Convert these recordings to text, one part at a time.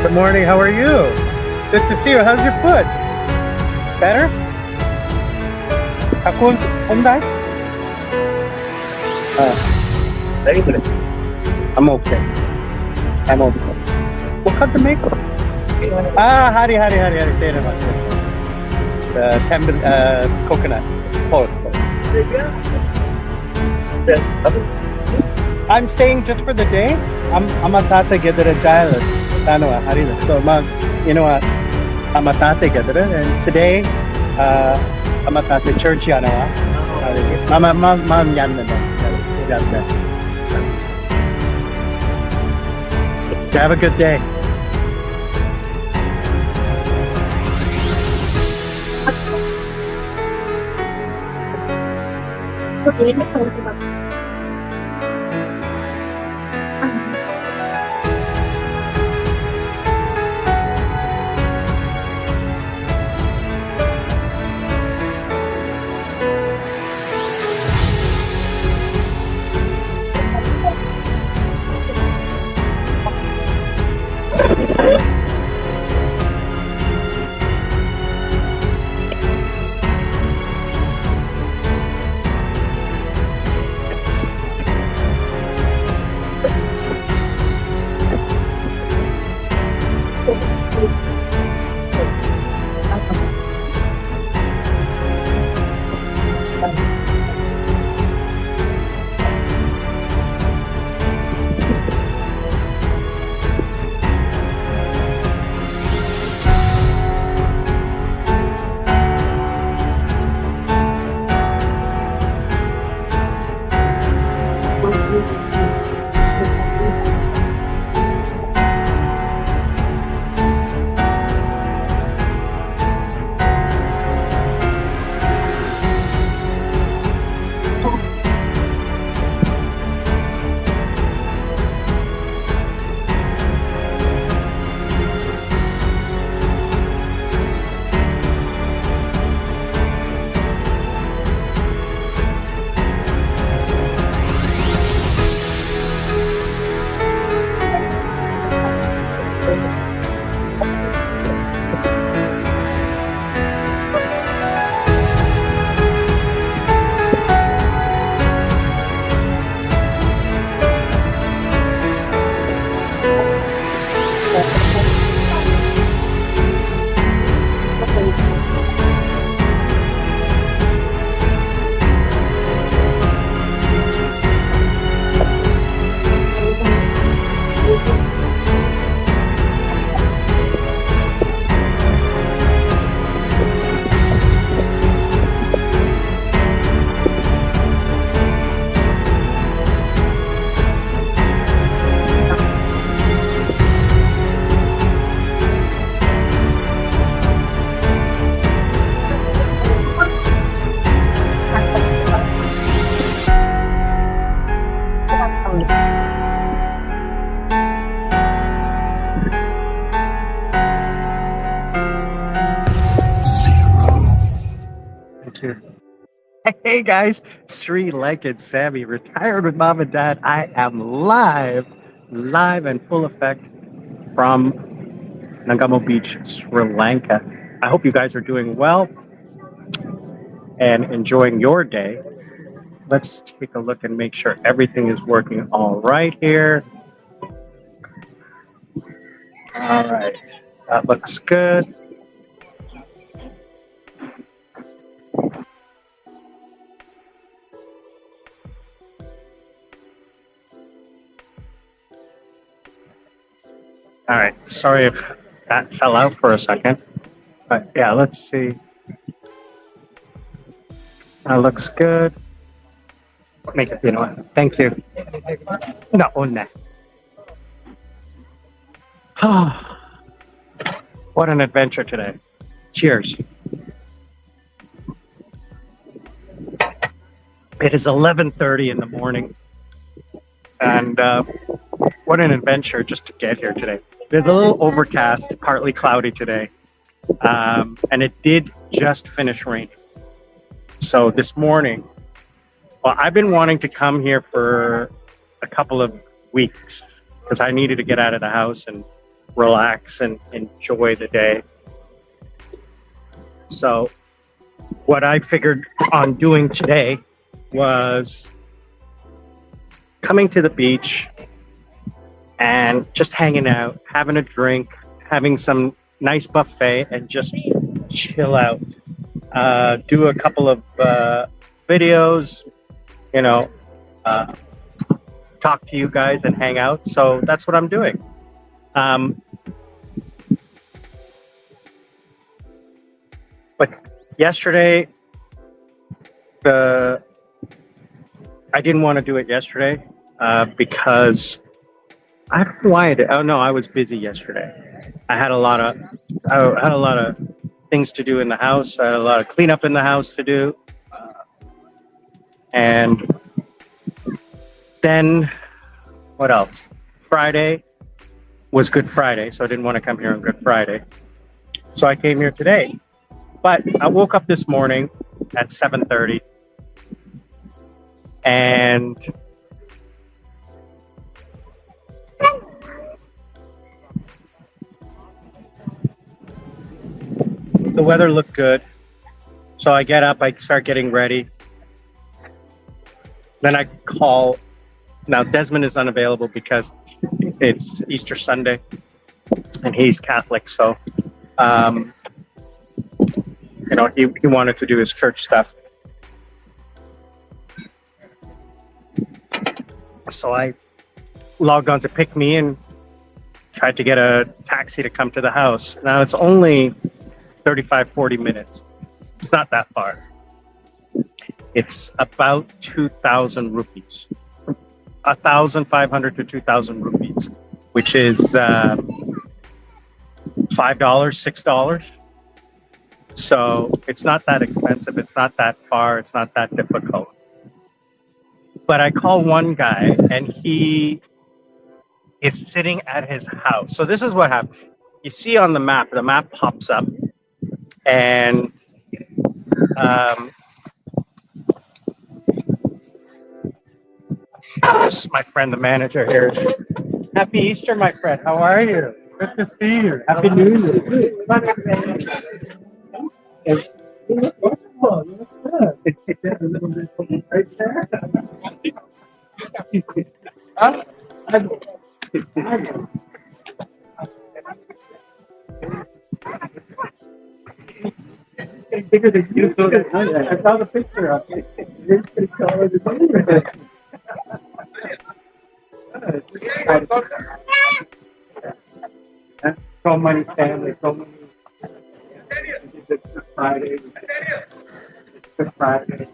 Good morning. How are you? Good to see you. How's your foot? Better? Ako Hyundai? Very good. I'm okay. I'm okay. What cut to make? Hari. Say it about coconut. Oh. I'm staying just for the day. I'm a tate gedere jail. Hari. So you know what? I'm a tate gedere, and today I'm a tate church yanawa. Mom yan na. Have a good day. Hey guys, Sri Lanka and Sammy, retired with mom and dad. I am live and full effect from Negombo Beach, Sri Lanka. I hope you guys are doing well and enjoying your day. Let's take a look and make sure everything is working all right here. All right, that looks good. All right, sorry if that fell out for a second, but yeah, let's see. That looks good. Make it, you know what? Thank you. No, what an adventure today. Cheers. It is 11:30 in the morning, and what an adventure just to get here today. It's a little overcast, partly cloudy today, and it did just finish raining. So this morning, well, I've been wanting to come here for a couple of weeks because I needed to get out of the house and relax and enjoy the day. So what I figured on doing today was coming to the beach and just hanging out, having a drink, having some nice buffet, and just chill out. Do a couple of videos, you know, uh, talk to you guys and hang out. So that's what I'm doing. But yesterday, I didn't want to do it yesterday because I don't know why. Oh no, I was busy yesterday. I had a lot of things to do in the house. I had a lot of cleanup in the house to do, and then what else? Friday was Good Friday, so I didn't want to come here on Good Friday. So I came here today. But I woke up this morning at 7:30 and the weather looked good. So I get up, I start getting ready. Then I call. Now Desmond is unavailable because it's Easter Sunday and he's Catholic. So, he wanted to do his church stuff. So I logged on to pick me and tried to get a taxi to come to the house. Now it's only 40 minutes. It's not that far. It's about 2,000 rupees, 1,500 to 2,000 rupees, which is $5, $6. So it's not that expensive. It's not that far. It's not that difficult. But I call one guy and he is sitting at his house. So this is what happened. You see on the map pops up and this is my friend, the manager here. Happy Easter, my friend. How are you? Good to see you. Happy New Year. Bigger than you. I saw the picture of it. So many families, so many. It's Good Friday. Good Friday.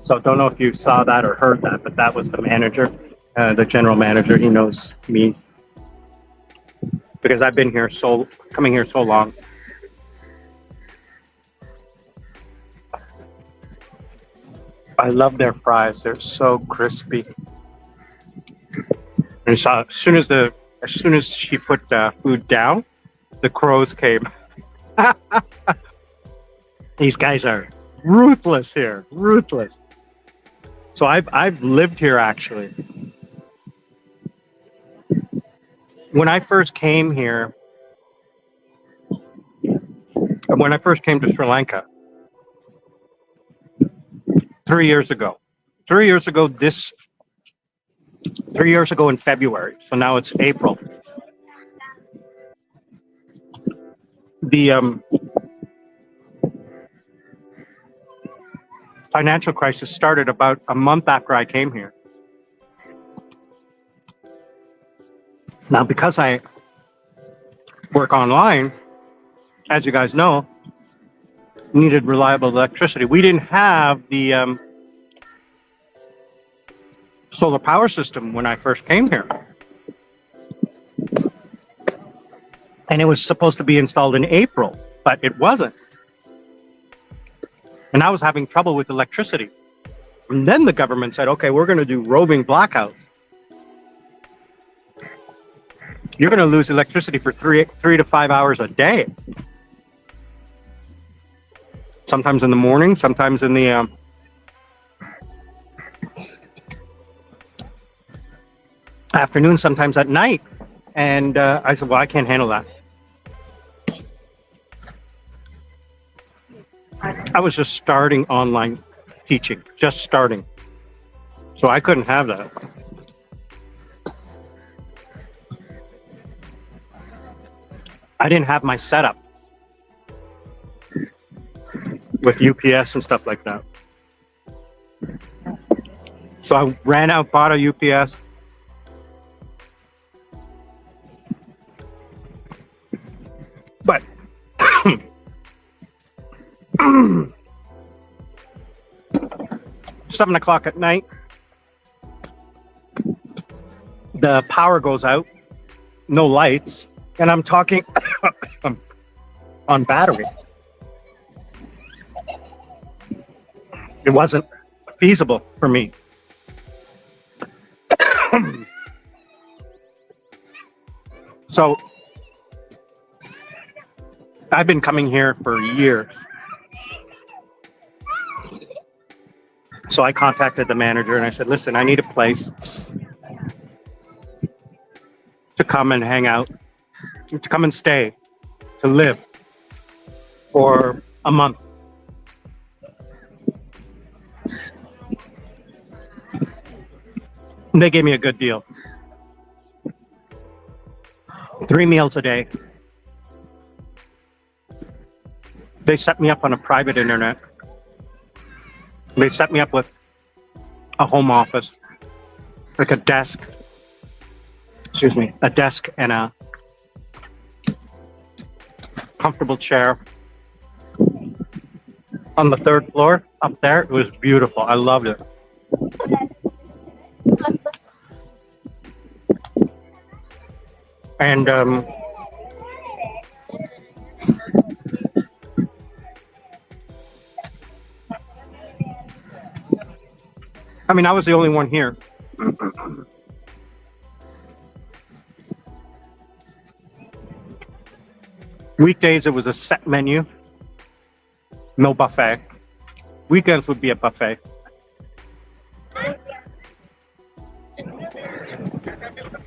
So don't know if you saw that or heard that, but that was the manager, the general manager. He knows me because I've been here coming here so long. I love their fries. They're so crispy. And so as soon as she put food down, the crows came. These guys are ruthless here, ruthless. So I've lived here actually. When I first came here, when I first came to Sri Lanka 3 years ago, 3 years ago 3 years ago in February. So now it's April. The financial crisis started about a month after I came here. Now, because I work online, as you guys know, needed reliable electricity. We didn't have the solar power system when I first came here. And it was supposed to be installed in April, but it wasn't. And I was having trouble with electricity. And then the government said, okay, we're going to do roving blackouts. You're going to lose electricity for 3 to 5 hours a day. Sometimes in the morning, sometimes in the afternoon, sometimes at night. And I said, well, I can't handle that. I was just starting online teaching, just starting. So I couldn't have that. I didn't have my setup with UPS and stuff like that. So I ran out, bought a UPS. But 7 o'clock at night, the power goes out, no lights, and I'm talking on battery. It wasn't feasible for me. So I've been coming here for years. So I contacted the manager and I said, listen, I need a place to come and hang out, to come and stay, to live for a month. And they gave me a good deal. 3 meals a day. They set me up on a private internet. They set me up with a home office, like a desk, a desk and a comfortable chair on the 3rd floor up there. It was beautiful. I loved it. And I mean, I was the only one here. Weekdays, it was a set menu, no buffet. Weekends would be a buffet.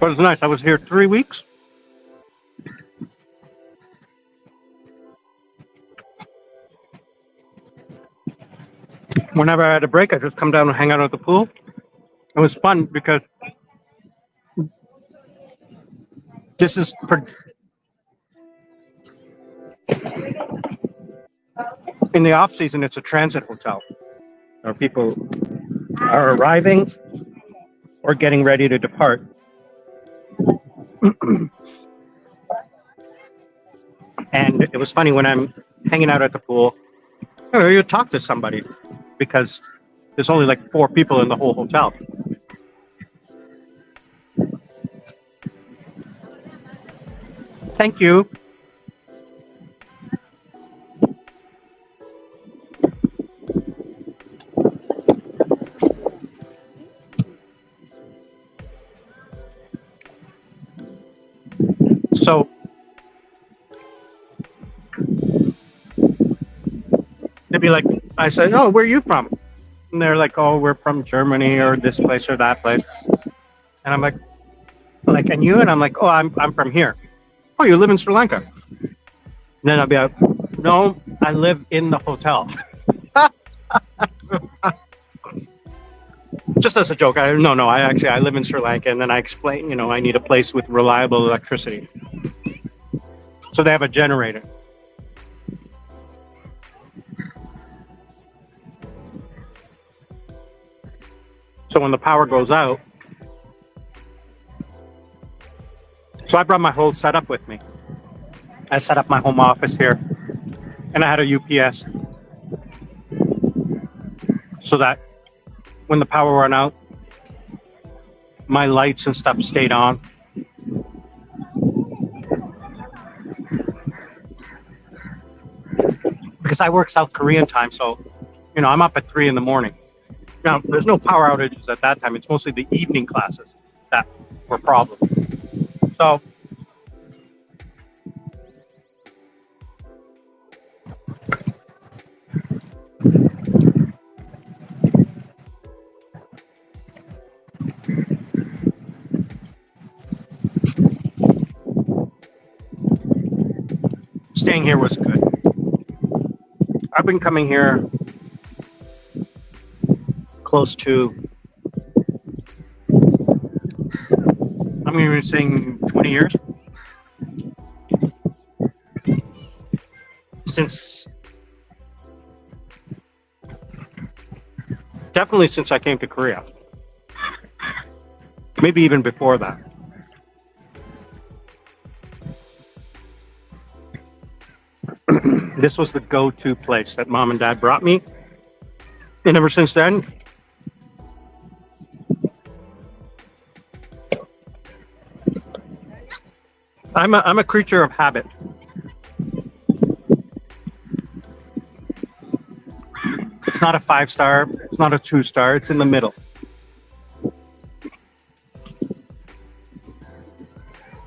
But it's nice. I was here 3 weeks. Whenever I had a break, I just come down and hang out at the pool. It was fun because this is in the off season. It's a transit hotel, where people are arriving or getting ready to depart. And it was funny when I'm hanging out at the pool, you talk to somebody because There's only like 4 people in the whole hotel. Thank you. So they'd be like, I said, oh, where are you from? And they're like, oh, we're from Germany or this place or that place. And I'm like, and you? And I'm like, oh, I'm from here. Oh, you live in Sri Lanka? And then I'll be like, no, I live in the hotel. Just as a joke. I live in Sri Lanka. And then I explain, I need a place with reliable electricity. So they have a generator. So when the power goes out, so I brought my whole setup with me. I set up my home office here, and I had a UPS so that when the power ran out, my lights and stuff stayed on. Because I work South Korean time, so, I'm up at 3 in the morning. Now, there's no power outages at that time. It's mostly the evening classes that were problems. So, staying here was good. I've been coming here close to, I'm going to be saying 20 years. Definitely since I came to Korea. Maybe even before that. This was the go-to place that Mom and Dad brought me. And ever since then, I'm a creature of habit. It's not a 5-star, it's not a 2-star, it's in the middle.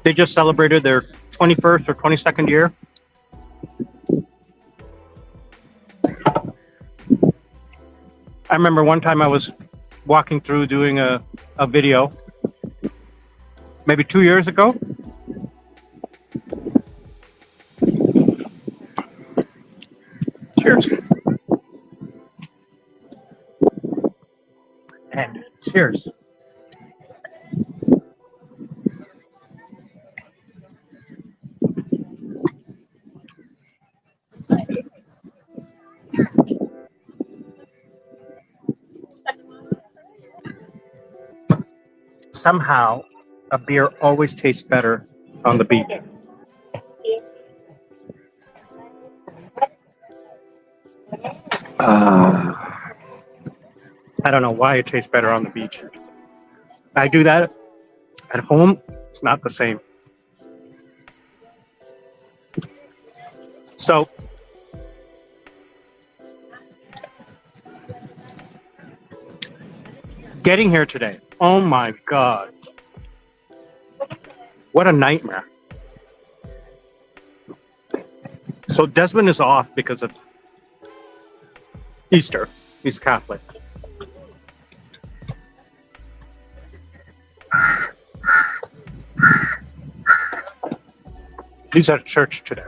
They just celebrated their 21st or 22nd year. I remember one time I was walking through doing a video, maybe 2 years ago. Cheers. And cheers. Somehow, a beer always tastes better on the beach. I don't know why it tastes better on the beach. I do that at home, it's not the same. So, getting here today, oh my God. What a nightmare. So Desmond is off because of Easter. He's Catholic. He's at church today.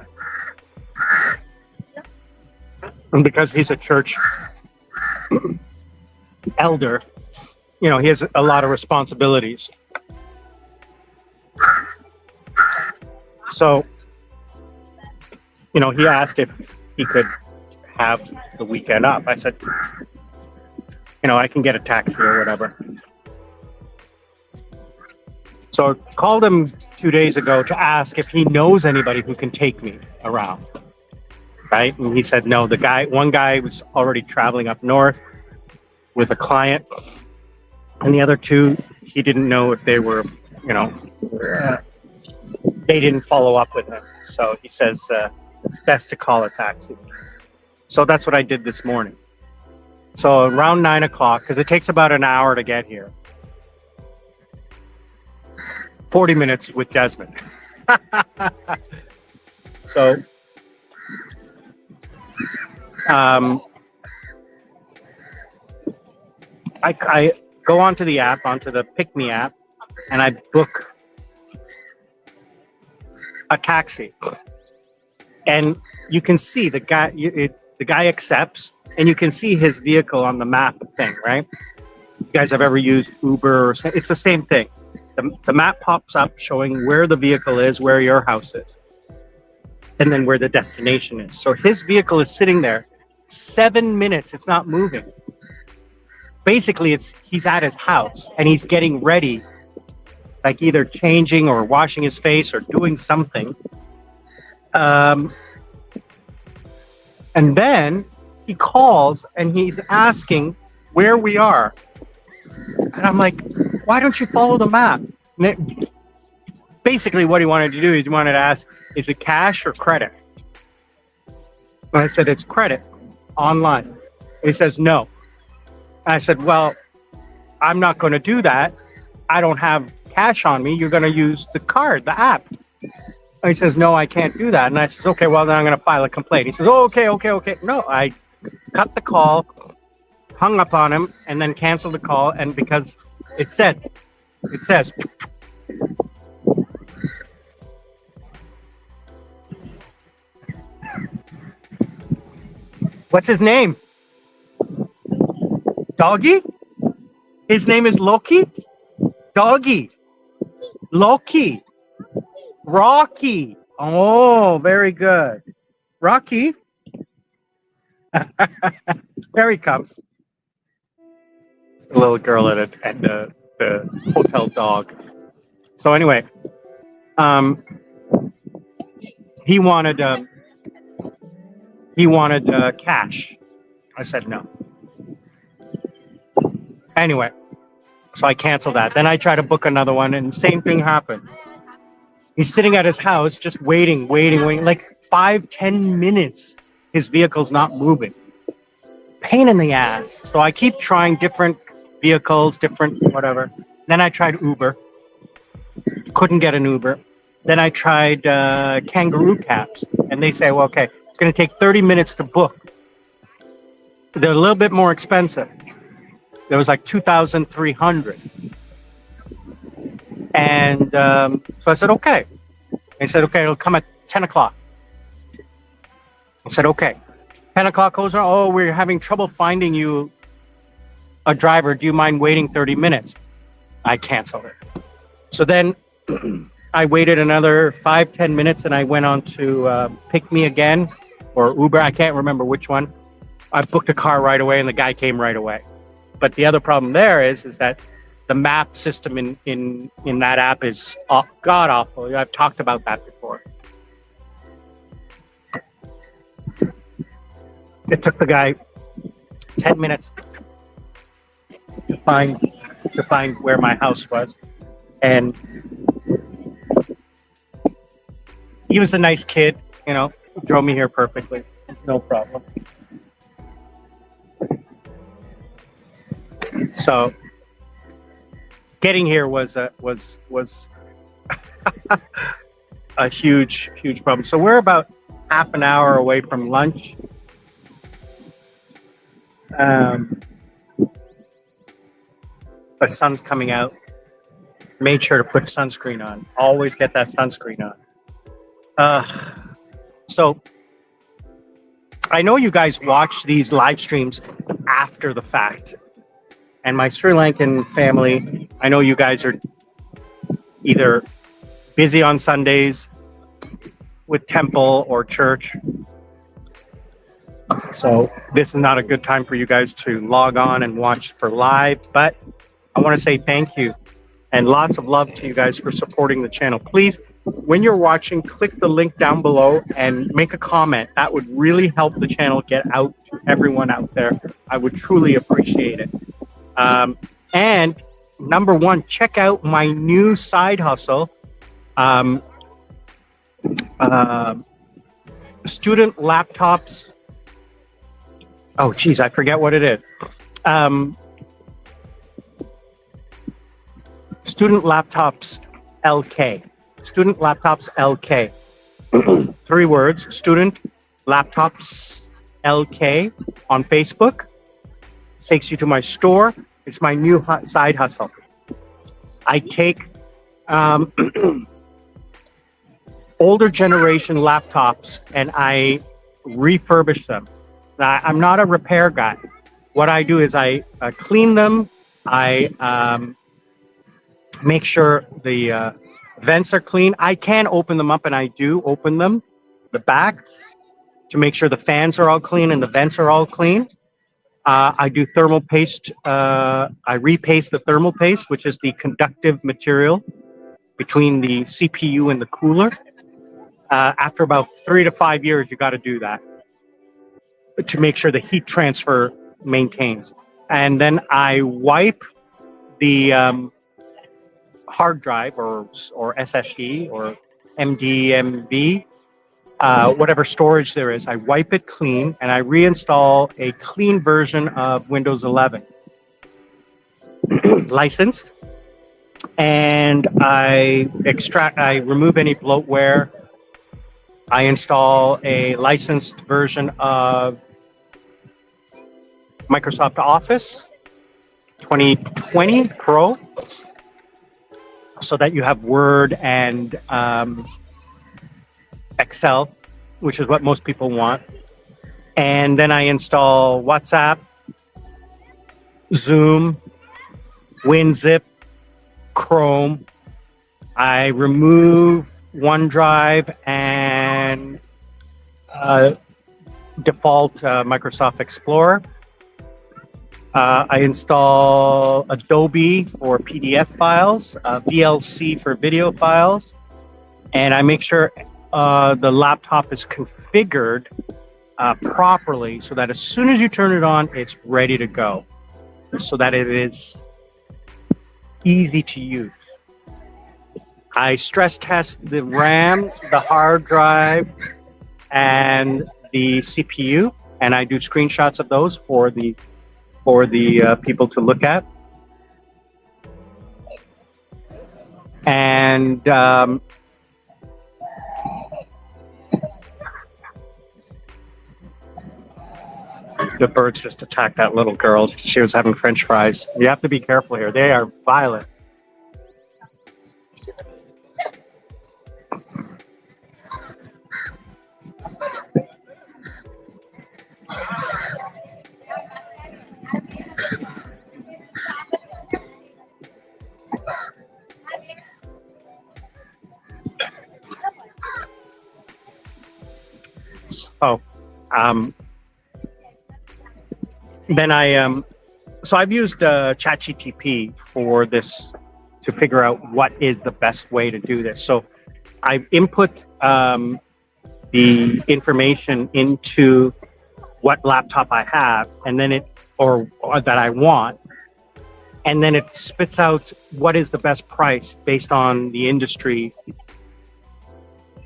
And because he's a church elder, he has a lot of responsibilities. So, he asked if he could have the weekend up. I said, I can get a taxi or whatever. So I called him 2 days ago to ask if he knows anybody who can take me around. Right? And he said no. One guy was already traveling up north. with a client, and the other two, he didn't know if they were, you know, they didn't follow up with him. So he says it's best to call a taxi. So that's what I did this morning. So around 9 o'clock, because it takes about an hour to get here. 40 minutes with Desmond. So I go onto the app, onto the Pick Me app, and I book a taxi. And you can see the guy accepts, and you can see his vehicle on the map thing, right? You guys have ever used Uber? It's the same thing. The map pops up showing where the vehicle is, where your house is, and then where the destination is. So his vehicle is sitting there 7 minutes. It's not moving. Basically, he's at his house and he's getting ready, like either changing or washing his face or doing something. And then he calls and he's asking where we are. And I'm like, why don't you follow the map? Basically, what he wanted to do is he wanted to ask, is it cash or credit? And I said, it's credit online. He says, no. And I said, well, I'm not going to do that. I don't have cash on me. You're going to use the card, the app. And he says, no, I can't do that. And I says, okay, well, then I'm going to file a complaint. He says, oh, okay. No, I cut the call, hung up on him, and then canceled the call. And because it says, what's his name? Doggy? His name is Loki? Doggy. Loki. Rocky. Oh, very good. Rocky. There he comes. The little girl and the hotel dog. So anyway, he wanted cash. I said no. Anyway, so I canceled that. Then I tried to book another one, and the same thing happened. He's sitting at his house, just waiting, like 5-10 minutes. His vehicle's not moving. Pain in the ass. So I keep trying different vehicles, different whatever. Then I tried Uber. Couldn't get an Uber. Then I tried Kangaroo Cabs, and they say, well, okay, it's going to take 30 minutes to book. They're a little bit more expensive. There was like 2,300. And so I said, okay. They said, okay, it'll come at 10 o'clock. I said, okay. 10 o'clock goes on. Oh, we're having trouble finding you a driver. Do you mind waiting 30 minutes? I canceled it. So then I waited another 5-10 minutes and I went on to Pick Me Again or Uber. I can't remember which one. I booked a car right away and the guy came right away. But the other problem there is that the map system in that app is god awful. I've talked about that before. It took the guy 10 minutes to find where my house was, and he was a nice kid, you know, drove me here perfectly, no problem. So getting here was a huge problem. So we're about half an hour away from lunch. The sun's coming out. Made sure to put sunscreen on. Always get that sunscreen on. So I know you guys watch these live streams after the fact. And my Sri Lankan family, I know you guys are either busy on Sundays with temple or church. So this is not a good time for you guys to log on and watch for live, but I want to say thank you And lots of love to you guys for supporting the channel. Please, when you're watching, click the link down below and make a comment. That would really help the channel get out to everyone out there. I would truly appreciate it. And number one, check out my new side hustle. Student laptops. Oh, geez, I forget what it is. Student laptops LK. Student laptops LK. 3 words. Student laptops LK on Facebook. Takes you to my store. It's my new side hustle. I take older generation laptops and I refurbish them. Now, I'm not a repair guy. What I do is I clean them. I make sure the vents are clean. I can open them up, and I do open them, the back, to make sure the fans are all clean and the vents are all clean. I do thermal paste. I repaste the thermal paste, which is the conductive material between the CPU and the cooler. After about 3 to 5 years, you got to do that to make sure the heat transfer maintains. And then I wipe the hard drive or SSD or MDMV, whatever storage there is. I wipe it clean and I reinstall a clean version of Windows 11, licensed, and I remove any bloatware. I install a licensed version of Microsoft Office 2020 Pro, so that you have Word and Excel, which is what most people want. And then I install WhatsApp, Zoom, WinZip, Chrome. I remove OneDrive and default Microsoft Explorer. I install Adobe for PDF files, VLC for video files, and I make sure the laptop is configured properly so that as soon as you turn it on, it's ready to go, so that it is easy to use. I stress test the RAM, the hard drive, and the CPU, and I do screenshots of those for the people to look at. And the birds just attacked that little girl. She was having French fries. You have to be careful here. They are violent. Then so I've used ChatGPT for this to figure out what is the best way to do this. So I input the information into what laptop I have, and then or that I want, and then it spits out what is the best price based on the industry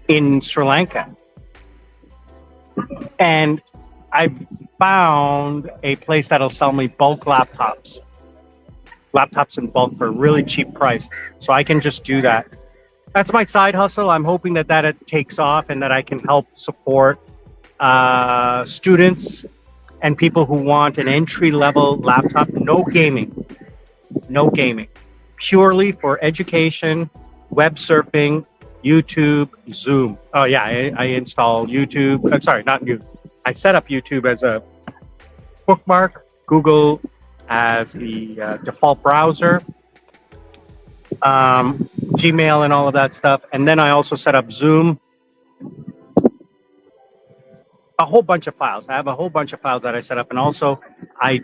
in Sri Lanka. And I found a place that'll sell me bulk laptops in bulk for a really cheap price. So I can just do that. That's my side hustle. I'm hoping that it takes off and that I can help support students and people who want an entry-level laptop. No gaming, purely for education, web surfing, YouTube, Zoom. Oh yeah, I install YouTube. I'm sorry, not YouTube. I set up YouTube as a bookmark, Google as the default browser, Gmail and all of that stuff. And then I also set up Zoom, a whole bunch of files. I have a whole bunch of files that I set up. And also,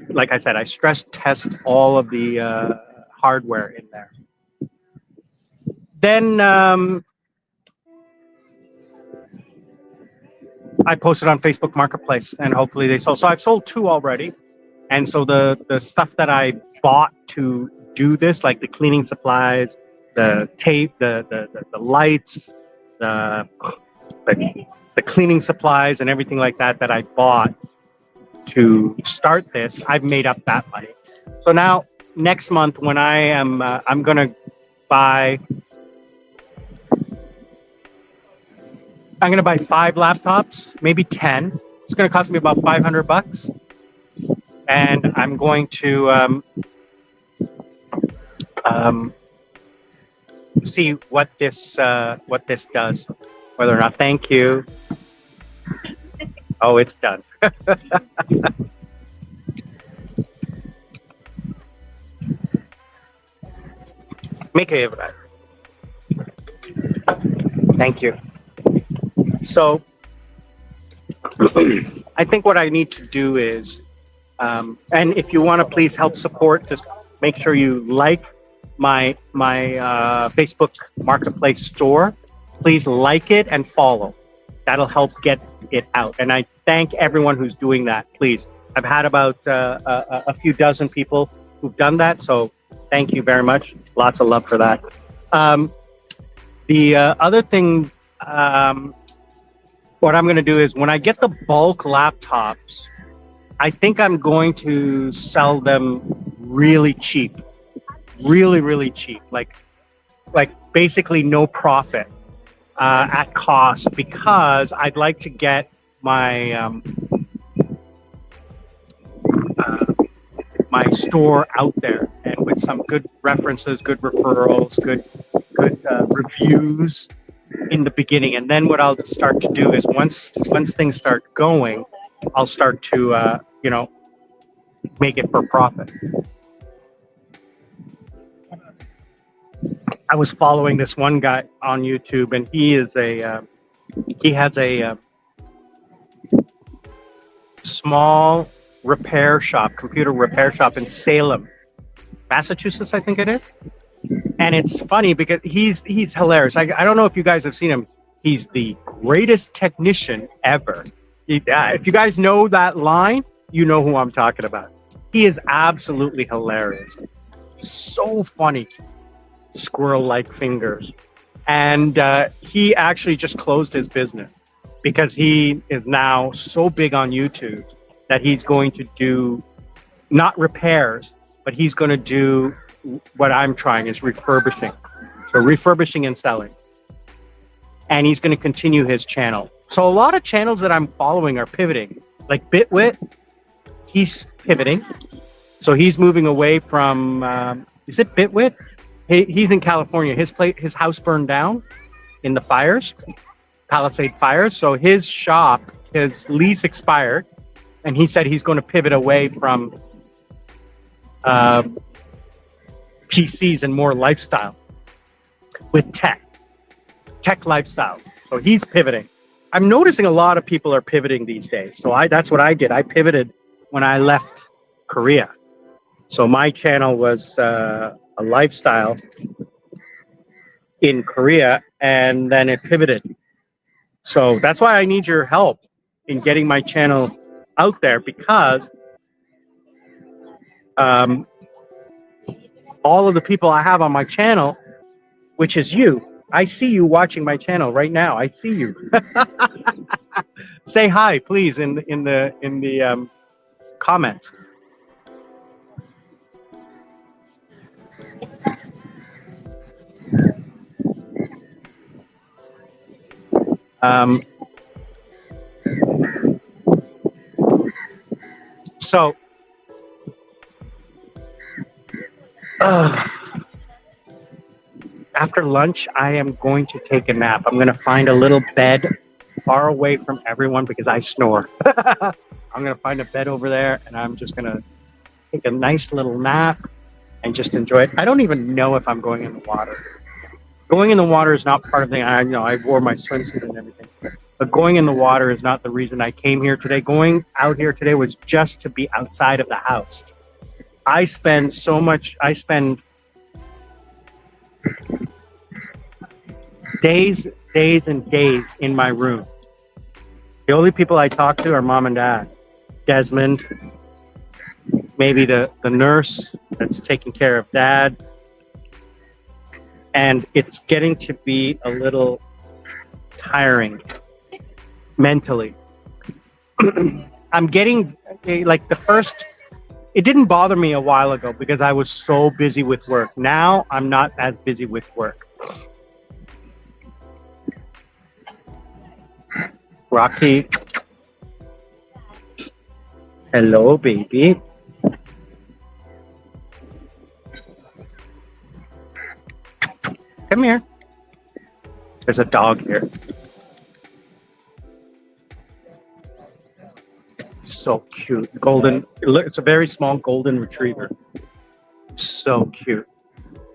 like I said, I stress test all of the hardware in there. then I posted on Facebook Marketplace, and hopefully they sold. So I've sold 2 already. And so the stuff that I bought to do this, like the cleaning supplies, the tape, the lights, the the cleaning supplies and everything like that that I bought to start this, I've made up that money. So now next month when I am, I'm gonna buy 5 laptops, maybe 10. It's gonna cost me about $500, and I'm going to see what this does, whether or not. Thank you. Oh, it's done. Make it. Thank you. So I think what I need to do is, and if you want to please help support, just make sure you like my Facebook Marketplace store. Please like it and follow. That'll help get it out. And I thank everyone who's doing that. Please, I've had about a few dozen people who've done that. So thank you very much. Lots of love for that. The other thing, what I'm going to do is when I get the bulk laptops, I think I'm going to sell them really cheap, really cheap, like basically no profit at cost, because I'd like to get my my store out there, and with some good references, good referrals, good reviews in the beginning. And then what I'll start to do is once things start going, I'll start to make it for profit. I was following this one guy on YouTube, and he has a small repair shop, computer repair shop in Salem, Massachusetts, I think it is. And it's funny because he's hilarious. I don't know if you guys have seen him. He's the greatest technician ever. If you guys know that line, you know who I'm talking about. He is absolutely hilarious. So funny. Squirrel-like fingers. And he actually just closed his business because he is now so big on YouTube that he's going to do not repairs, but he's going to do what I'm trying is refurbishing. So refurbishing and selling. And he's going to continue his channel. So a lot of channels that I'm following are pivoting. Like Bitwit, he's pivoting. So he's moving away from, is it Bitwit? He's in California. His house burned down in the fires, Palisade fires. So his shop, his lease expired, and he said he's going to pivot away from PCs and more lifestyle with tech lifestyle. So he's pivoting. I'm noticing a lot of people are pivoting these days. So that's what I did. I pivoted when I left Korea. So my channel was a lifestyle in Korea, and then it pivoted. So that's why I need your help in getting my channel out there, because all of the people I have on my channel, which is you, I see you watching my channel right now. I see you. Say hi, please, in the comments. So after lunch, I am going to take a nap. I'm going to find a little bed far away from everyone because I snore. I'm going to find a bed over there, and I'm just going to take a nice little nap and just enjoy it. I don't even know if I'm going in the water. Going in the water is not part of the thing. I wore my swimsuit and everything. But going in the water is not the reason I came here today. Going out here today was just to be outside of the house. I spend Days and days in my room. The only people I talk to are mom and dad. Desmond, maybe the nurse that's taking care of dad. And it's getting to be a little tiring mentally. I'm getting like the first, it didn't bother me a while ago because I was so busy with work. Now I'm not as busy with work. Rocky. Hello, baby. Come here. There's a dog here. So cute. Golden. It's a very small golden retriever. So cute.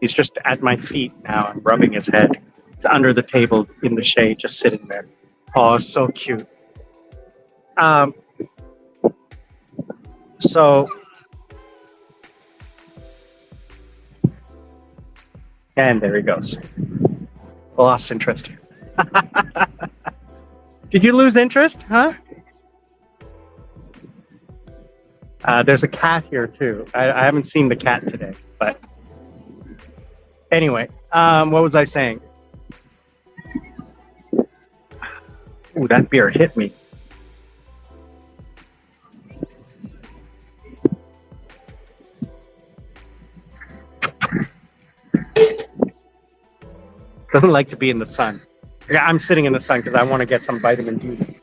He's just at my feet now. I'm rubbing his head. He's under the table in the shade, just sitting there. Oh, so cute. So, and there he goes. Lost interest. Did you lose interest, huh? There's a cat here too. I haven't seen the cat today, but anyway, what was I saying? Ooh, that beer hit me. Doesn't like to be in the sun. Yeah, I'm sitting in the sun because I want to get some vitamin D.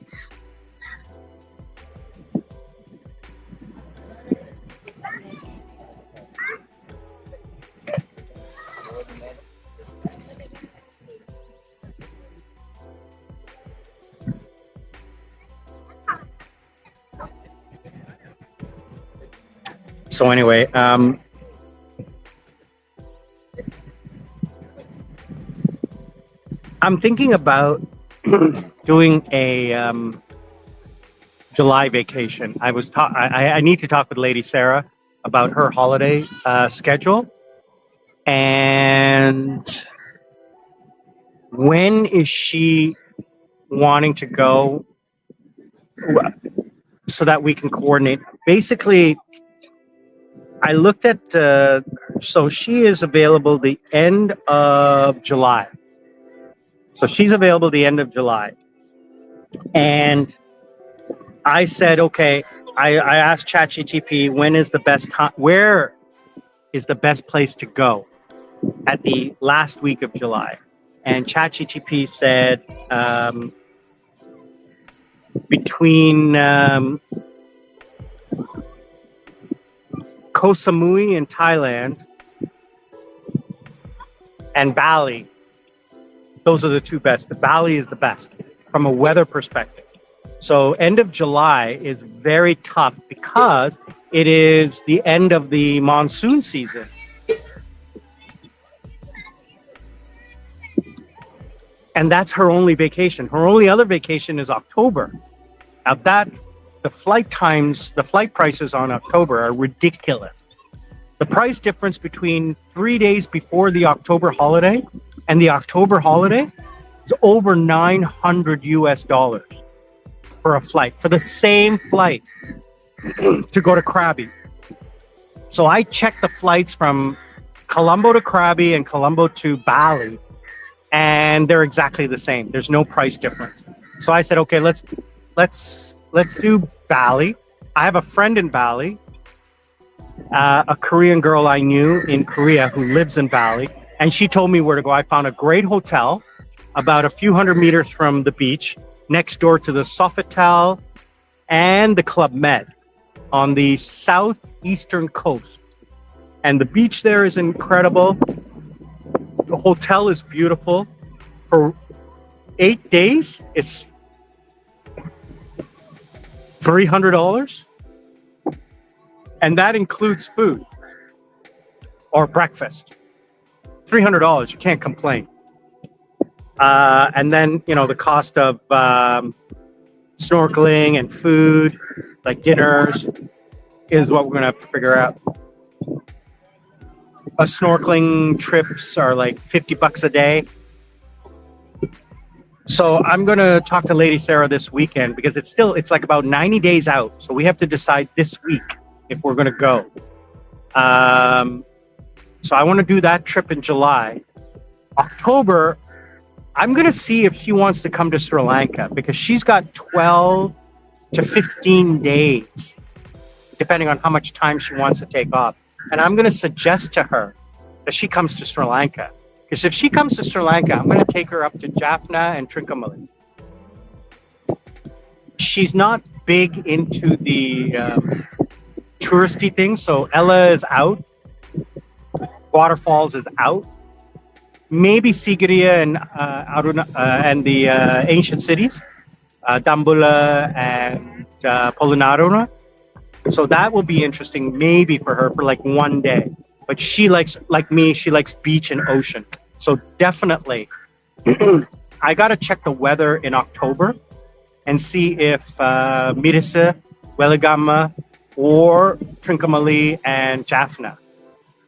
So anyway, I'm thinking about doing a July vacation. I need to talk with Lady Sarah about her holiday schedule and when is she wanting to go so that we can coordinate. Basically, I looked at, so she is available the end of July. So she's available the end of July. And I said, okay, I asked ChatGTP, when is the best time, where is the best place to go at the last week of July? And ChatGTP said between Koh Samui in Thailand and Bali. Those are the two best. The Bali is the best from a weather perspective. So end of July is very tough because it is the end of the monsoon season. And that's her only vacation. Her only other vacation is October. Now the flight prices on October are ridiculous. The price difference between 3 days before the October holiday and the October holiday is over $900 US for a flight, for the same flight to go to Krabi. So I checked the flights from Colombo to Krabi and Colombo to Bali, and they're exactly the same. There's no price difference. So I said, okay, let's do Bali. I have a friend in Bali, a Korean girl I knew in Korea who lives in Bali, and she told me where to go. I found a great hotel about a few hundred meters from the beach, next door to the Sofitel and the Club Med on the southeastern coast. And the beach there is incredible. The hotel is beautiful. For 8 days, it's $300. And that includes food or breakfast. $300, you can't complain. And then, the cost of snorkeling and food, like dinners, is what we're going to have to figure out. Snorkeling trips are like $50 a day. So I'm going to talk to Lady Sarah this weekend because it's like about 90 days out. So we have to decide this week if we're going to go. So I want to do that trip in July. October, I'm going to see if she wants to come to Sri Lanka because she's got 12 to 15 days, depending on how much time she wants to take off. And I'm going to suggest to her that she comes to Sri Lanka. Because if she comes to Sri Lanka, I'm going to take her up to Jaffna and Trincomalee. She's not big into the touristy things, so Ella is out. Waterfalls is out. Maybe Sigiriya and Aruna and the ancient cities, Dambulla and Polonnaruwa. So that will be interesting, maybe for her for like one day. But she likes, like me, she likes beach and ocean. So definitely, I got to check the weather in October and see if Mirisa, Weligama, or Trincomalee and Jaffna.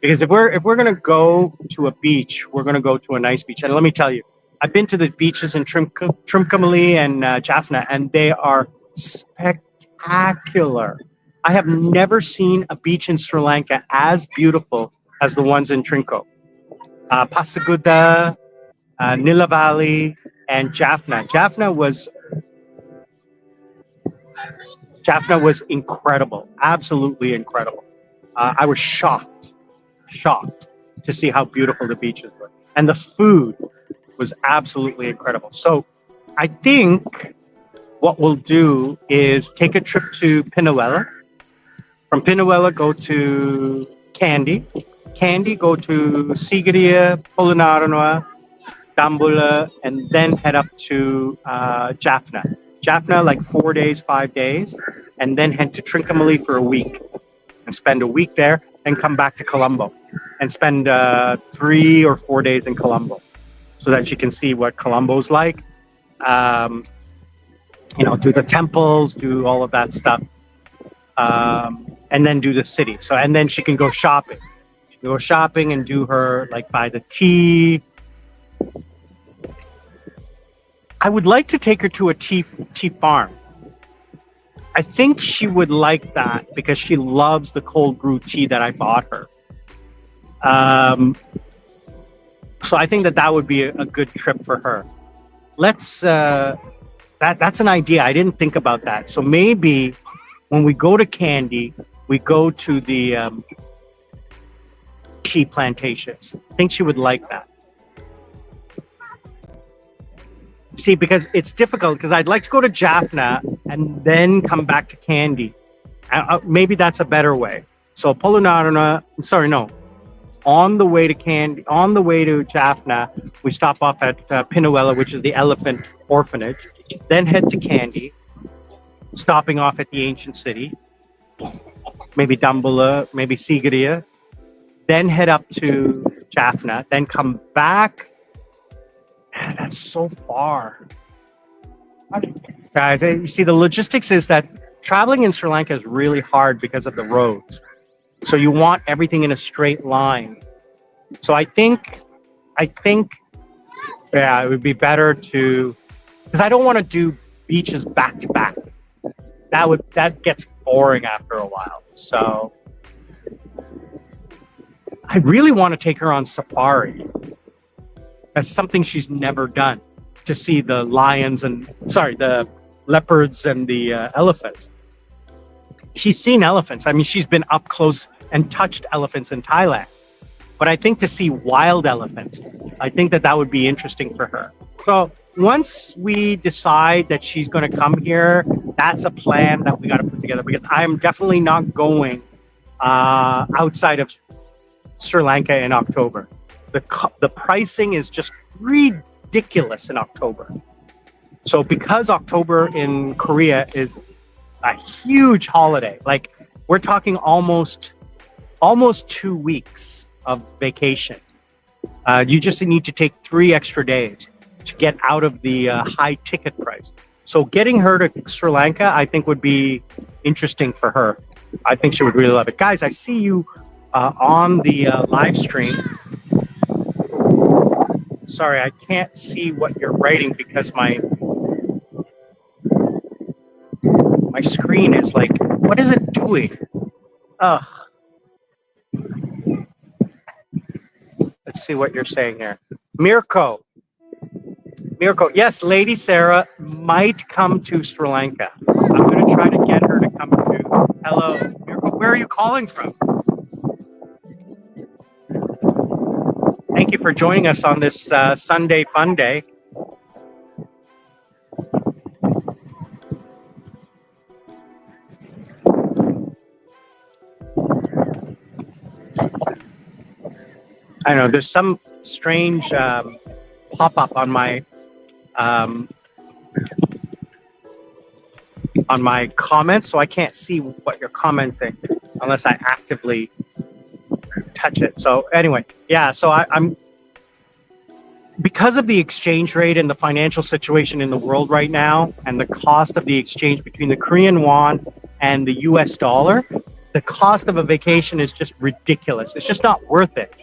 Because if we're gonna go to a beach, we're gonna go to a nice beach. And let me tell you, I've been to the beaches in Trincomalee and Jaffna, and they are spectacular. I have never seen a beach in Sri Lanka as beautiful as the ones in Trinco. Passaguda, Nilavali, and Jaffna. Jaffna was incredible, absolutely incredible. I was shocked to see how beautiful the beaches were. And the food was absolutely incredible. So I think what we'll do is take a trip to Pinuela. From Pinuela, go to Kandy. Kandy, go to Sigiriya, Polonnaruwa, Dambulla, and then head up to Jaffna. Jaffna, like 4 days, 5 days, and then head to Trincomalee for a week and spend a week there, and come back to Colombo and spend 3 or 4 days in Colombo so that you can see what Colombo's like. Do the temples, do all of that stuff, and then do the city. So, and then she can go shopping. She can go shopping and do her, like, buy the tea. I would like to take her to a tea farm. I think she would like that because she loves the cold brew tea that I bought her. So I think that would be a good trip for her. That's an idea. I didn't think about that. So maybe when we go to Kandy, we go to the tea plantations. I think she would like that. See, because it's difficult, because I'd like to go to Jaffna and then come back to Kandy. Maybe that's a better way. So Polonnaruwa, on the way to Kandy, on the way to Jaffna, we stop off at Pinuela, which is the elephant orphanage, then head to Kandy, stopping off at the ancient city, maybe Dambulla, maybe Sigiriya, then head up to Jaffna, then come back. That's so far. Guys, you see, the logistics is that traveling in Sri Lanka is really hard because of the roads. So you want everything in a straight line. So I think, yeah, it would be better to, because I don't want to do beaches back to back. That gets boring after a while. So I really want to take her on safari. That's something she's never done, to see the the leopards and the elephants. She's seen elephants. I mean, she's been up close and touched elephants in Thailand. But I think to see wild elephants, I think that would be interesting for her. So once we decide that she's going to come here, that's a plan that we got to put together, because I'm definitely not going outside of Sri Lanka in October. The pricing is just ridiculous in October. So because October in Korea is a huge holiday, like we're talking almost 2 weeks of vacation. You just need to take 3 extra days to get out of the high ticket price. So getting her to Sri Lanka, I think, would be interesting for her. I think she would really love it. Guys, I see you on the live stream. Sorry, I can't see what you're writing because my screen is like, what is it doing? Ugh. Let's see what you're saying here. Mirko. Yes, Lady Sarah might come to Sri Lanka. I'm going to try to get her to come to. Hello, Mirko. Where are you calling from? Thank you for joining us on this Sunday fun day. I know there's some strange pop-up on my comments, so I can't see what you're commenting unless I actively touch it. So anyway, yeah. So I'm because of the exchange rate and the financial situation in the world right now, and the cost of the exchange between the Korean won and the U.S. dollar, the cost of a vacation is just ridiculous. It's just not worth it.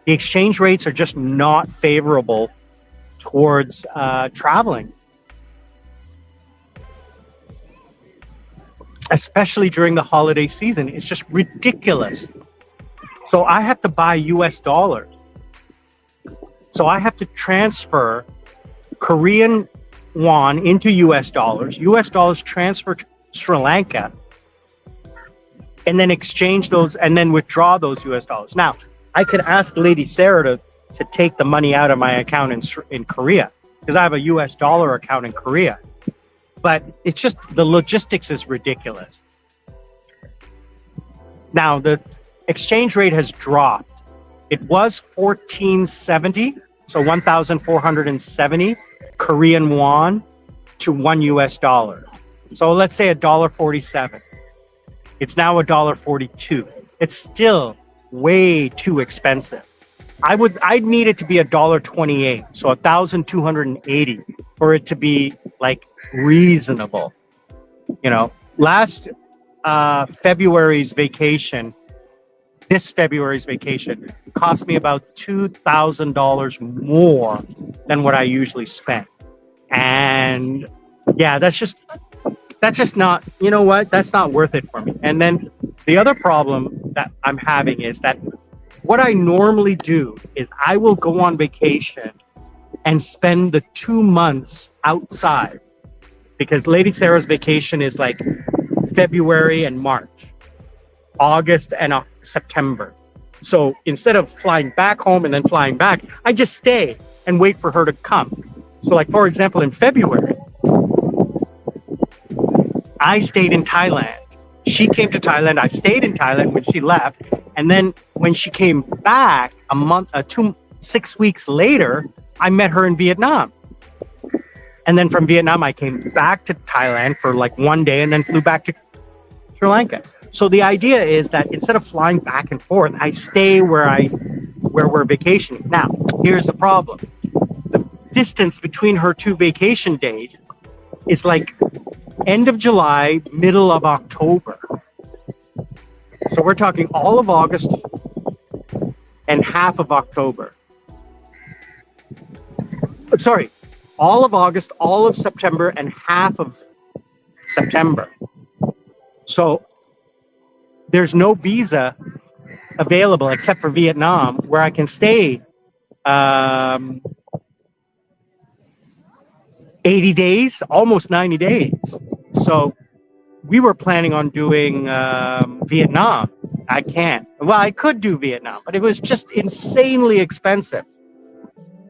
The exchange rates are just not favorable towards traveling, especially during the holiday season. It's just ridiculous. So I have to buy US dollars. So I have to transfer Korean won into US dollars transfer to Sri Lanka, and then exchange those and then withdraw those US dollars. Now, I could ask Lady Sarah to take the money out of my account in Korea, because I have a US dollar account in Korea. But it's just, the logistics is ridiculous. Now, the exchange rate has dropped. It was 1470, so 1,470 Korean won to $1 US. So let's say $1.47. It's now $1.42. It's still way too expensive. I'd need it to be $1.28, so 1,280 for it to be like reasonable. You know, last February's vacation, this February's vacation cost me about $2,000 more than what I usually spend. And yeah, that's just not, you know what, that's not worth it for me. And then the other problem that I'm having is that what I normally do is I will go on vacation and spend the 2 months outside, because Lady Sarah's vacation is like February and March, August and September. So instead of flying back home and then flying back, I just stay and wait for her to come. So like, for example, in February, I stayed in Thailand. She came to Thailand. I stayed in Thailand when she left. And then when she came back 6 weeks later, I met her in Vietnam. And then from Vietnam, I came back to Thailand for like 1 day and then flew back to Sri Lanka. So the idea is that instead of flying back and forth, I stay where we're vacationing. Now, here's the problem. The distance between her two vacation days is like end of July, middle of October. So we're talking all of August and half of October. Sorry, all of August, all of September, and half of September. So there's no visa available except for Vietnam, where I can stay 80 days, almost 90 days. So we were planning on doing Vietnam. I can't. Well, I could do Vietnam, but it was just insanely expensive.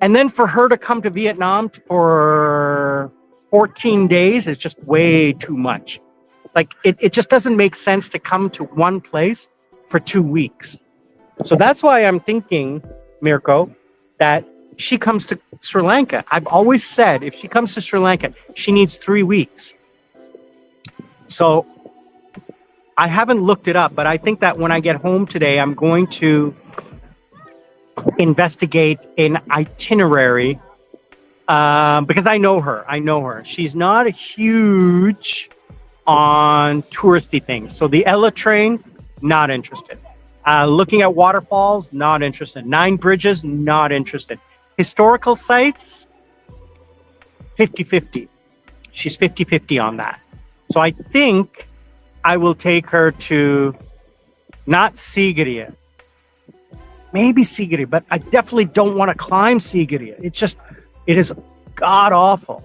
And then for her to come to Vietnam for 14 days is just way too much. Like, it just doesn't make sense to come to one place for 2 weeks. So that's why I'm thinking, Mirko, that she comes to Sri Lanka. I've always said if she comes to Sri Lanka, she needs 3 weeks. So I haven't looked it up, but I think that when I get home today, I'm going to investigate an itinerary because I know her. She's not a huge on touristy things. So the Ella train, not interested. Looking at waterfalls, not interested. 9 bridges, not interested. Historical sites, 50-50. She's 50-50 on that. So I think I will take her to not Sigiriya. Maybe Sigiriya, but I definitely don't want to climb Sigiriya. It is god awful.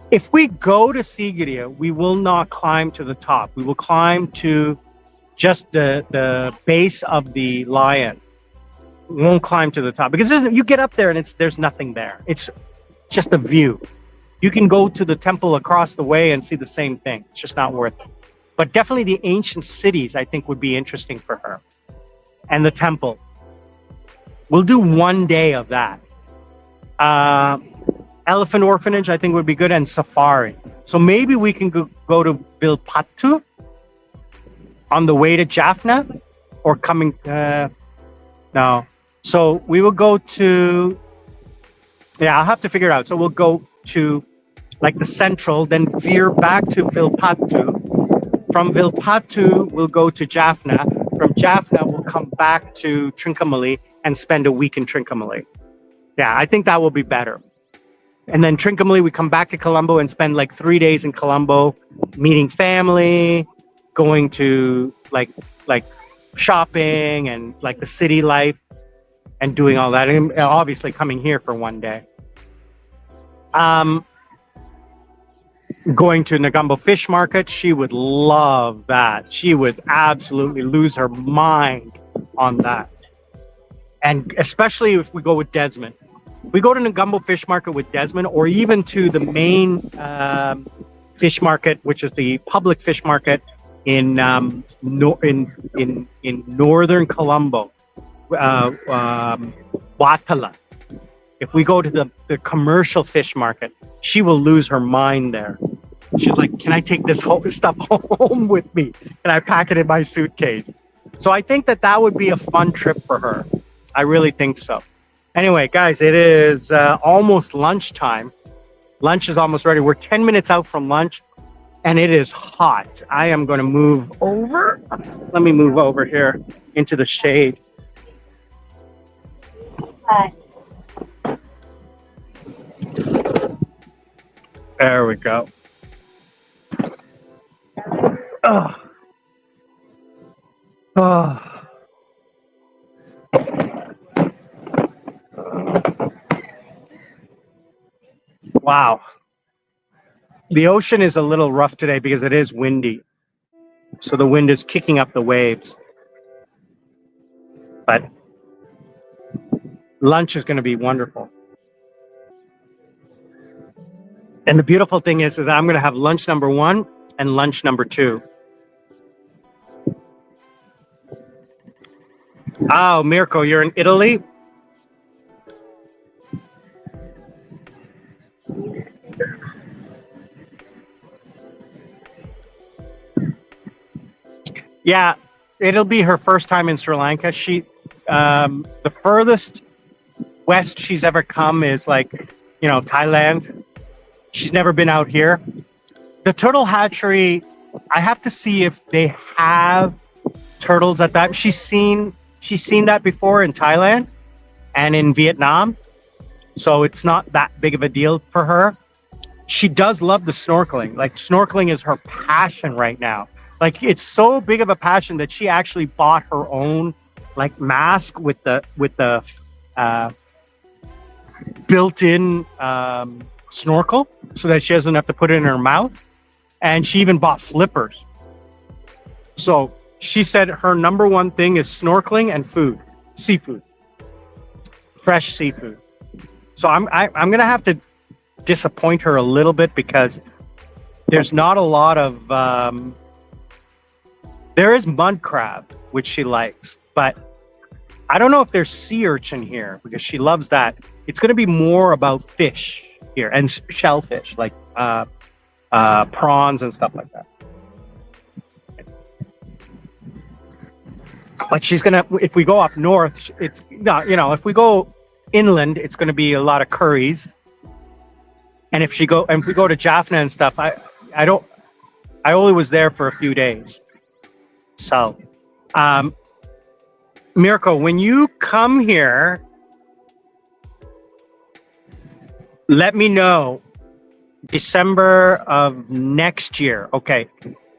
If we go to Sigiriya, we will not climb to the top. We will climb to just the base of the lion. We won't climb to the top because you get up there and there's nothing there. It's just a view. You can go to the temple across the way and see the same thing. It's just not worth it. But definitely the ancient cities, I think, would be interesting for her. And the temple. We'll do 1 day of that. Elephant orphanage, I think, would be good, and safari. So maybe we can go to Bilpattu on the way to Jaffna, or coming. No. So we will go to. Yeah, I'll have to figure it out. So we'll go to like the central, then veer back to Bilpattu. From Bilpattu, we'll go to Jaffna. From Jaffna, we'll come back to Trincomalee and spend a week in Trincomalee. Yeah, I think that will be better. And then Trincomalee, we come back to Colombo and spend like 3 days in Colombo, meeting family, going to like shopping and like the city life and doing all that. And obviously coming here for 1 day. Going to Negombo Fish Market, she would love that. She would absolutely lose her mind on that. And especially if we go with Desmond. We go to Negombo Fish Market with Desmond, or even to the main fish market, which is the public fish market in northern Colombo, Watala. If we go to the commercial fish market, she will lose her mind there. She's like, can I take this stuff home with me? Can I pack it in my suitcase? So I think that would be a fun trip for her. I really think so. Anyway, guys, it is almost lunchtime. Lunch is almost ready. We're 10 minutes out from lunch, and it is hot. I am going to move over. Let me move over here into the shade. Hi. There we go. Oh. Oh. Wow. The ocean is a little rough today because it is windy. So the wind is kicking up the waves. But lunch is going to be wonderful. And the beautiful thing is that I'm going to have lunch number 1 and lunch number 2. Oh, Mirko, you're in Italy? Yeah, it'll be her first time in Sri Lanka. She, the furthest west she's ever come is like, Thailand. She's never been out here. The turtle hatchery, I have to see if they have turtles at that. She's seen that before in Thailand and in Vietnam. So it's not that big of a deal for her. She does love the snorkeling. Like, snorkeling is her passion right now. Like, it's so big of a passion that she actually bought her own like mask with the built-in snorkel, so that she doesn't have to put it in her mouth. And she even bought flippers. So she said her number 1 thing is snorkeling and food, seafood, fresh seafood. So I'm gonna have to disappoint her a little bit because there's not a lot of there is mud crab, which she likes, but I don't know if there's sea urchin here because she loves that. It's going to be more about fish here and shellfish, like prawns and stuff like that. But she's gonna, if we go up north, it's not, if we go inland, it's going to be a lot of curries. And if we go to Jaffna and stuff, I only was there for a few days. So, Mirko, when you come here, let me know December of next year. Okay.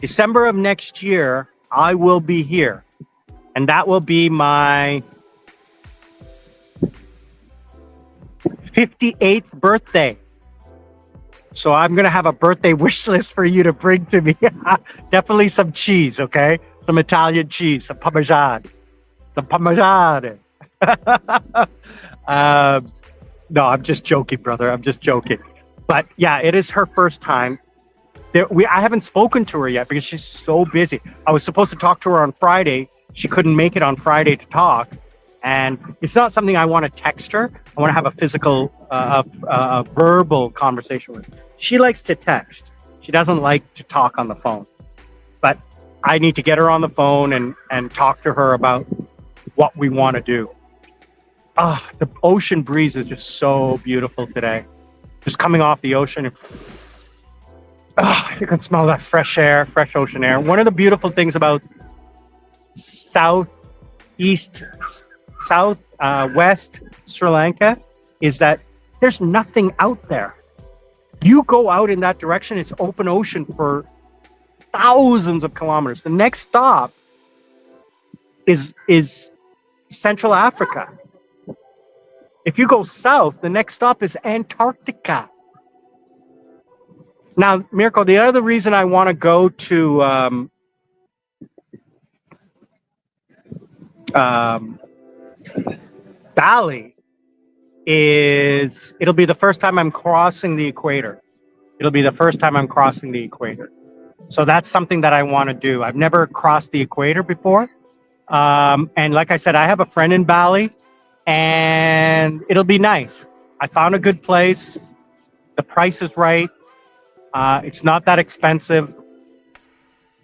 December of next year, I will be here. And that will be my 58th birthday. So I'm going to have a birthday wish list for you to bring to me. Definitely some cheese, okay? Some Italian cheese, some Parmesan. Some Parmesan. No, I'm just joking, brother. I'm just joking. But yeah, it is her first time. I haven't spoken to her yet because she's so busy. I was supposed to talk to her on Friday. She couldn't make it on Friday to talk. And it's not something I want to text her. I want to have a physical, verbal conversation with her. She likes to text. She doesn't like to talk on the phone. But I need to get her on the phone and talk to her about what we want to do. The ocean breeze is just so beautiful today. Just coming off the ocean. You can smell that fresh air, fresh ocean air. One of the beautiful things about southwest Sri Lanka is that there's nothing out there. You go out in that direction, it's open ocean for thousands of kilometers. The next stop is Central Africa. If you go south, the next stop is Antarctica. Now, Mirko, the other reason I want to go to Bali is it'll be the first time I'm crossing the equator. It'll be the first time I'm crossing the equator. So that's something that I want to do. I've never crossed the equator before. And like I said, I have a friend in Bali and it'll be nice. I found a good place. The price is right. It's not that expensive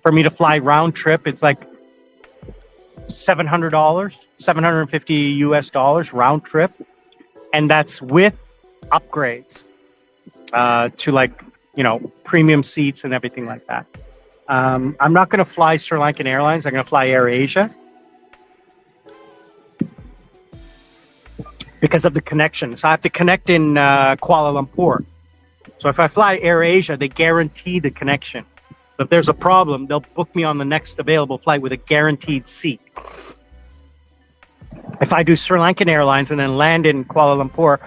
for me to fly round trip. It's like $700, $750 US round trip. And that's with upgrades to like, premium seats and everything like that. I'm not going to fly Sri Lankan Airlines. I'm going to fly AirAsia because of the connection. So I have to connect in Kuala Lumpur. So if I fly AirAsia, they guarantee the connection. So if there's a problem, they'll book me on the next available flight with a guaranteed seat. If I do Sri Lankan Airlines and then land in Kuala Lumpur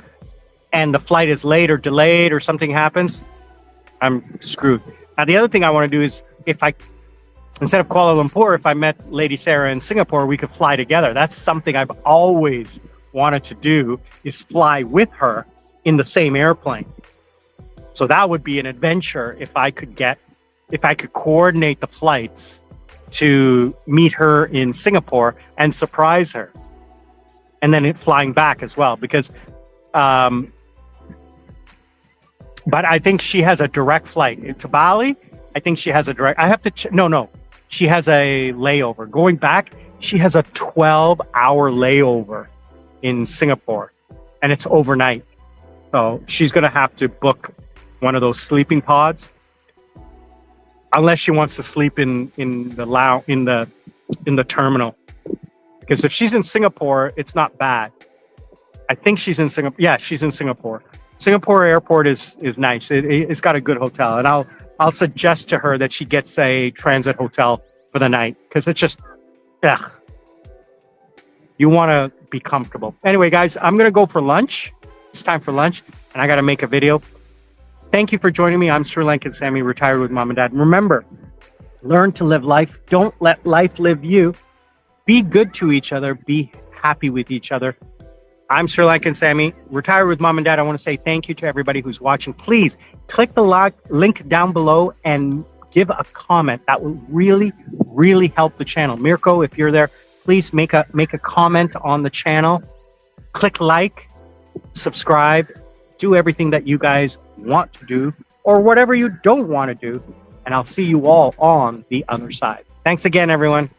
and the flight is late or delayed or something happens, I'm screwed. Now, the other thing I want to do is instead of Kuala Lumpur, if I met Lady Sarah in Singapore, we could fly together. That's something I've always wanted to do, is fly with her in the same airplane. So that would be an adventure if I could coordinate the flights to meet her in Singapore and surprise her. And then flying back as well, because, but I think she has a direct flight to Bali. I think she has a direct, I have to, no, she has a layover. Going back, she has a 12-hour layover in Singapore and it's overnight. So she's going to have to book one of those sleeping pods, unless she wants to sleep in the terminal. Because if she's in Singapore, it's not bad. I think she's in Singapore. Yeah, she's in Singapore. Singapore airport is nice. It's got a good hotel, and I'll suggest to her that she gets a transit hotel for the night, because it's just, you want to be comfortable. Anyway, guys, I'm gonna go for lunch. It's time for lunch, and I got to make a video. Thank you for joining me. I'm Sri Lankan Sammy, retired with mom and dad. And remember, learn to live life. Don't let life live you. Be good to each other. Be happy with each other. I'm Sri Lankan Sammy, retired with mom and dad. I want to say thank you to everybody who's watching. Please click the link down below and give a comment. That will really, really help the channel. Mirko, if you're there, please make a comment on the channel. Click like, subscribe, do everything that you guys want to do or whatever you don't want to do. And I'll see you all on the other side. Thanks again, everyone.